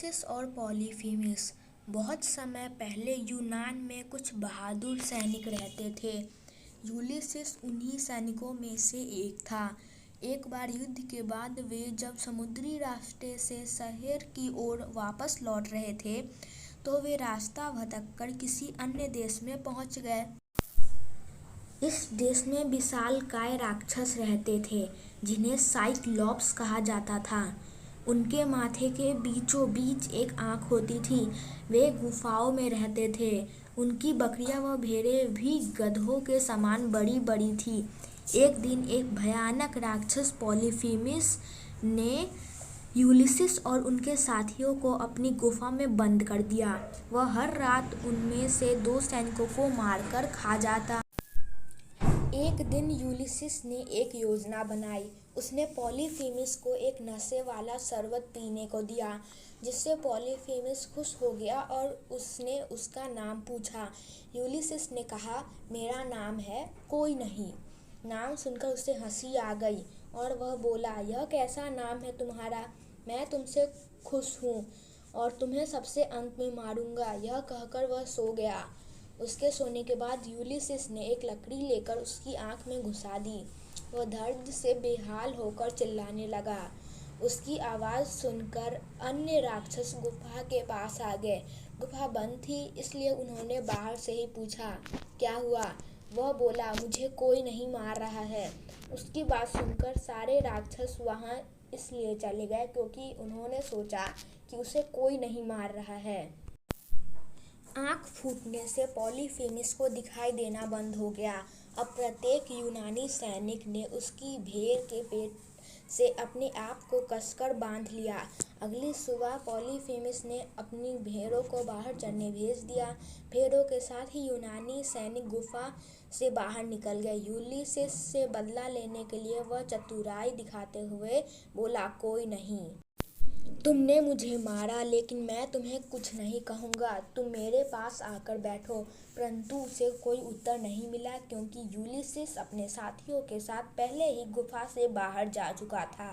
Ulysses और पॉलीफेमिस। बहुत समय पहले यूनान में कुछ बहादुर सैनिक रहते थे। यूलिसिस उन्हीं सैनिकों में से एक था। एक बार युद्ध के बाद वे जब समुद्री रास्ते से शहर की ओर वापस लौट रहे थे, तो वे रास्ता भटककर किसी अन्य देश में पहुंच गए। इस देश में विशालकाय राक्षस रहते थे, जिन्हें साइक्लॉप्स कहा जाता था। उनके माथे के बीचों बीच एक आंख होती थी। वे गुफाओं में रहते थे। उनकी बकरियां व भेड़ें भी गधों के समान बड़ी बड़ी थी। एक दिन एक भयानक राक्षस पॉलीफेमिस ने यूलिसिस और उनके साथियों को अपनी गुफा में बंद कर दिया। वह हर रात उनमें से 2 सैनिकों को मारकर खा जाता। एक दिन यूलिसिस ने एक योजना बनाई। उसने पॉलीफेमिस को एक नशे वाला शरबत पीने को दिया, जिससे पॉलीफेमिस खुश हो गया और उसने उसका नाम पूछा। यूलिसिस ने कहा, मेरा नाम है कोई नहीं। नाम सुनकर उसे हंसी आ गई और वह बोला, यह कैसा नाम है तुम्हारा? मैं तुमसे खुश हूँ और तुम्हें सबसे अंत में मारूंगा। यह कहकर वह सो गया। उसके सोने के बाद यूलिसिस ने एक लकड़ी लेकर उसकी आंख में घुसा दी। वह दर्द से बेहाल होकर चिल्लाने लगा। उसकी आवाज़ सुनकर अन्य राक्षस गुफा के पास आ गए। गुफा बंद थी, इसलिए उन्होंने बाहर से ही पूछा, क्या हुआ? वह बोला, मुझे कोई नहीं मार रहा है। उसकी बात सुनकर सारे राक्षस वहाँ इसलिए चले गए क्योंकि उन्होंने सोचा कि उसे कोई नहीं मार रहा है। आँख फूटने से पॉलीफेमिस को दिखाई देना बंद हो गया। अब प्रत्येक यूनानी सैनिक ने उसकी भेड़ के पेट से अपने आप को कसकर बांध लिया। अगली सुबह पॉलीफेमिस ने अपनी भेड़ों को बाहर चरने भेज दिया। भेड़ों के साथ ही यूनानी सैनिक गुफा से बाहर निकल गए। यूलिसिस से बदला लेने के लिए वह चतुराई दिखाते हुए बोला, कोई नहीं। तुमने मुझे मारा, लेकिन मैं तुम्हें कुछ नहीं कहूँगा। तुम मेरे पास आकर बैठो। परंतु उसे कोई उत्तर नहीं मिला, क्योंकि यूलिसिस अपने साथियों के साथ पहले ही गुफा से बाहर जा चुका था।